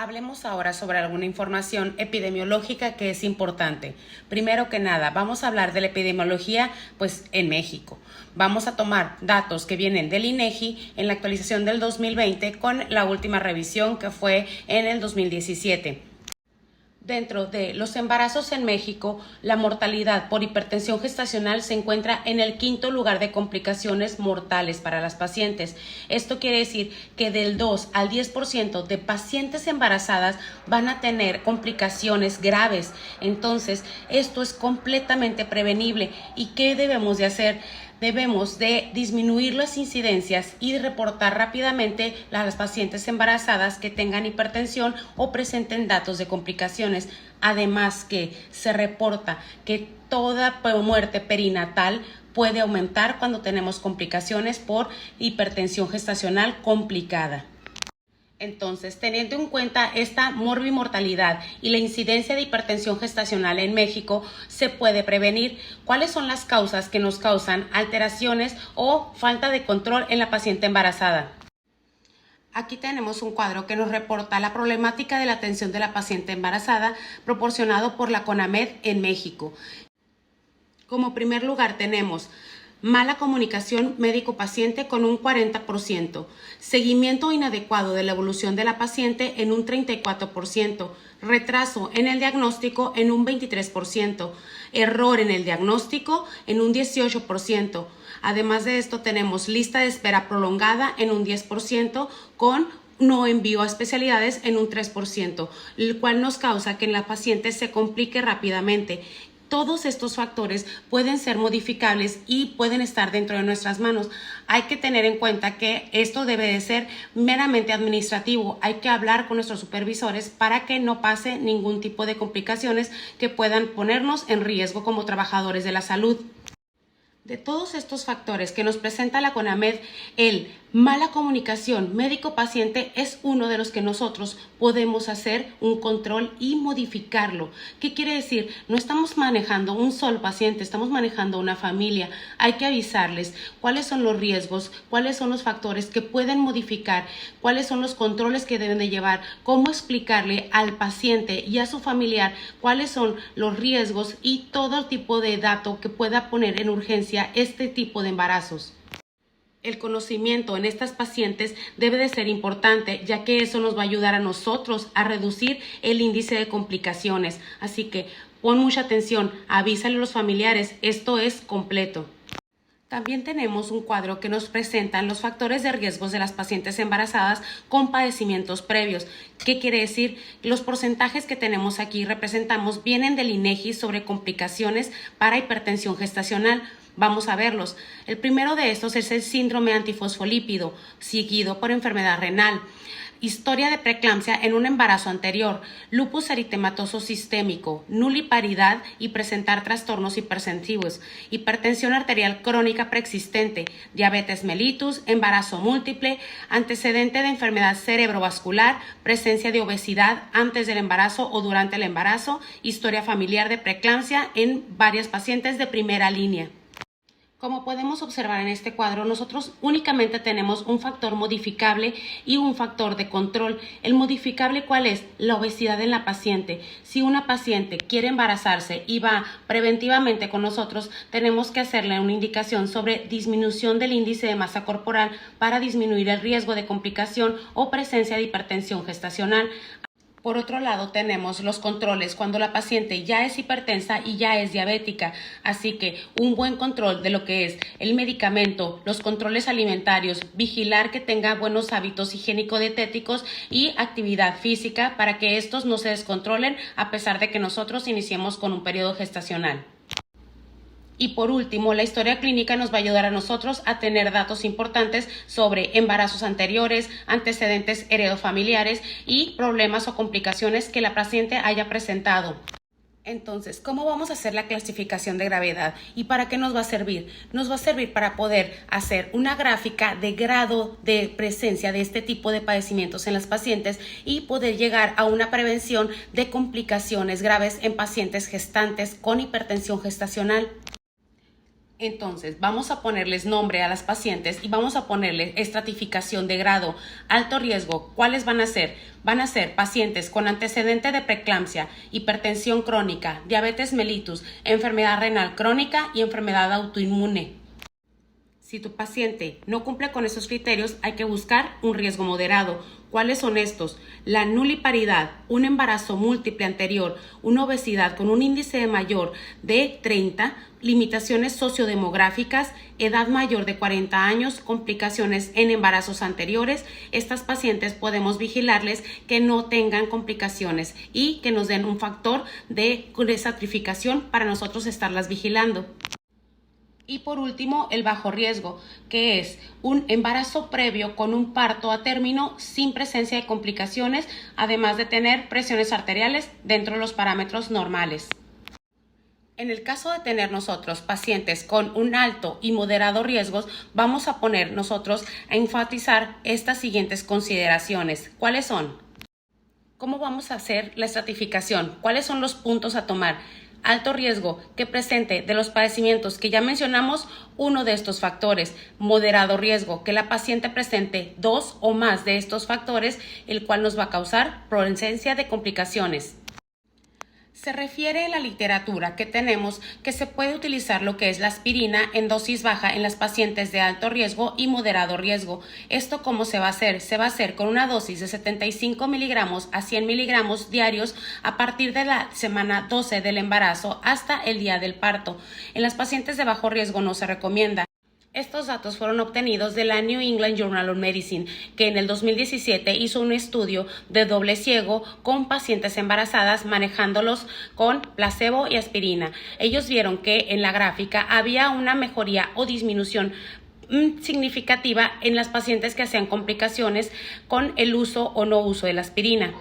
Hablemos ahora sobre alguna información epidemiológica que es importante. Primero que nada, vamos a hablar de la epidemiología en México. Vamos a tomar datos que vienen del INEGI en la actualización del 2020 con la última revisión que fue en el 2017. Dentro de los embarazos en México, la mortalidad por hipertensión gestacional se encuentra en el quinto lugar de complicaciones mortales para las pacientes. Esto quiere decir que del 2 al 10% de pacientes embarazadas van a tener complicaciones graves. Entonces, esto es completamente prevenible. ¿Y qué debemos de hacer? Debemos de disminuir las incidencias y reportar rápidamente a las pacientes embarazadas que tengan hipertensión o presenten datos de complicaciones. Además que se reporta que toda muerte perinatal puede aumentar cuando tenemos complicaciones por hipertensión gestacional complicada. Entonces, teniendo en cuenta esta morbimortalidad y la incidencia de hipertensión gestacional en México, se puede prevenir. ¿Cuáles son las causas que nos causan alteraciones o falta de control en la paciente embarazada? Aquí tenemos un cuadro que nos reporta la problemática de la atención de la paciente embarazada proporcionado por la CONAMED en México. Como primer lugar tenemos mala comunicación médico-paciente con un 40%, seguimiento inadecuado de la evolución de la paciente en un 34%, retraso en el diagnóstico en un 23%, error en el diagnóstico en un 18%. Además de esto tenemos lista de espera prolongada en un 10% con no envío a especialidades en un 3%, el cual nos causa que la paciente se complique rápidamente. Todos estos factores pueden ser modificables y pueden estar dentro de nuestras manos. Hay que tener en cuenta que esto debe de ser meramente administrativo. Hay que hablar con nuestros supervisores para que no pase ningún tipo de complicaciones que puedan ponernos en riesgo como trabajadores de la salud. De todos estos factores que nos presenta la CONAMED, el mala comunicación médico-paciente es uno de los que nosotros podemos hacer un control y modificarlo. ¿Qué quiere decir? No estamos manejando un solo paciente, estamos manejando una familia. Hay que avisarles cuáles son los riesgos, cuáles son los factores que pueden modificar, cuáles son los controles que deben de llevar, cómo explicarle al paciente y a su familiar cuáles son los riesgos y todo tipo de dato que pueda poner en urgencia este tipo de embarazos. El conocimiento en estas pacientes debe de ser importante, ya que eso nos va a ayudar a nosotros a reducir el índice de complicaciones. Así que pon mucha atención, avísale a los familiares, esto es completo. También tenemos un cuadro que nos presenta los factores de riesgos de las pacientes embarazadas con padecimientos previos. ¿Qué quiere decir? Los porcentajes que tenemos aquí representamos vienen del INEGI sobre complicaciones para hipertensión gestacional. Vamos a verlos. El primero de estos es el síndrome antifosfolípido, seguido por enfermedad renal. Historia de preeclampsia en un embarazo anterior, lupus eritematoso sistémico, nuliparidad y presentar trastornos hipersensitivos, hipertensión arterial crónica preexistente, diabetes mellitus, embarazo múltiple, antecedente de enfermedad cerebrovascular, presencia de obesidad antes del embarazo o durante el embarazo, historia familiar de preeclampsia en varias pacientes de primera línea. Como podemos observar en este cuadro, nosotros únicamente tenemos un factor modificable y un factor de control. El modificable, ¿cuál es? La obesidad en la paciente. Si una paciente quiere embarazarse y va preventivamente con nosotros, tenemos que hacerle una indicación sobre disminución del índice de masa corporal para disminuir el riesgo de complicación o presencia de hipertensión gestacional. Por otro lado, tenemos los controles cuando la paciente ya es hipertensa y ya es diabética, así que un buen control de lo que es el medicamento, los controles alimentarios, vigilar que tenga buenos hábitos higiénico-dietéticos y actividad física para que estos no se descontrolen a pesar de que nosotros iniciemos con un periodo gestacional. Y por último, la historia clínica nos va a ayudar a nosotros a tener datos importantes sobre embarazos anteriores, antecedentes heredofamiliares y problemas o complicaciones que la paciente haya presentado. Entonces, ¿cómo vamos a hacer la clasificación de gravedad? ¿Y para qué nos va a servir? Nos va a servir para poder hacer una gráfica de grado de presencia de este tipo de padecimientos en las pacientes y poder llegar a una prevención de complicaciones graves en pacientes gestantes con hipertensión gestacional. Entonces, vamos a ponerles nombre a las pacientes y vamos a ponerle estratificación de grado, alto riesgo. ¿Cuáles van a ser? Van a ser pacientes con antecedente de preeclampsia, hipertensión crónica, diabetes mellitus, enfermedad renal crónica y enfermedad autoinmune. Si tu paciente no cumple con esos criterios, hay que buscar un riesgo moderado. ¿Cuáles son estos? La nuliparidad, un embarazo múltiple anterior, una obesidad con un índice mayor de 30, limitaciones sociodemográficas, edad mayor de 40 años, complicaciones en embarazos anteriores. Estas pacientes podemos vigilarles que no tengan complicaciones y que nos den un factor de desatrificación para nosotros estarlas vigilando. Y por último, el bajo riesgo, que es un embarazo previo con un parto a término sin presencia de complicaciones, además de tener presiones arteriales dentro de los parámetros normales. En el caso de tener nosotros pacientes con un alto y moderado riesgos, vamos a poner nosotros a enfatizar estas siguientes consideraciones. ¿Cuáles son? ¿Cómo vamos a hacer la estratificación? ¿Cuáles son los puntos a tomar? Alto riesgo que presente de los padecimientos que ya mencionamos uno de estos factores. Moderado riesgo que la paciente presente 2 o más de estos factores, el cual nos va a causar presencia de complicaciones. Se refiere en la literatura que tenemos que se puede utilizar lo que es la aspirina en dosis baja en las pacientes de alto riesgo y moderado riesgo. ¿Esto cómo se va a hacer? Se va a hacer con una dosis de 75 miligramos a 100 miligramos diarios a partir de la semana 12 del embarazo hasta el día del parto. En las pacientes de bajo riesgo no se recomienda. Estos datos fueron obtenidos de la New England Journal of Medicine, que en el 2017 hizo un estudio de doble ciego con pacientes embarazadas manejándolos con placebo y aspirina. Ellos vieron que en la gráfica había una mejoría o disminución significativa en las pacientes que hacían complicaciones con el uso o no uso de la aspirina.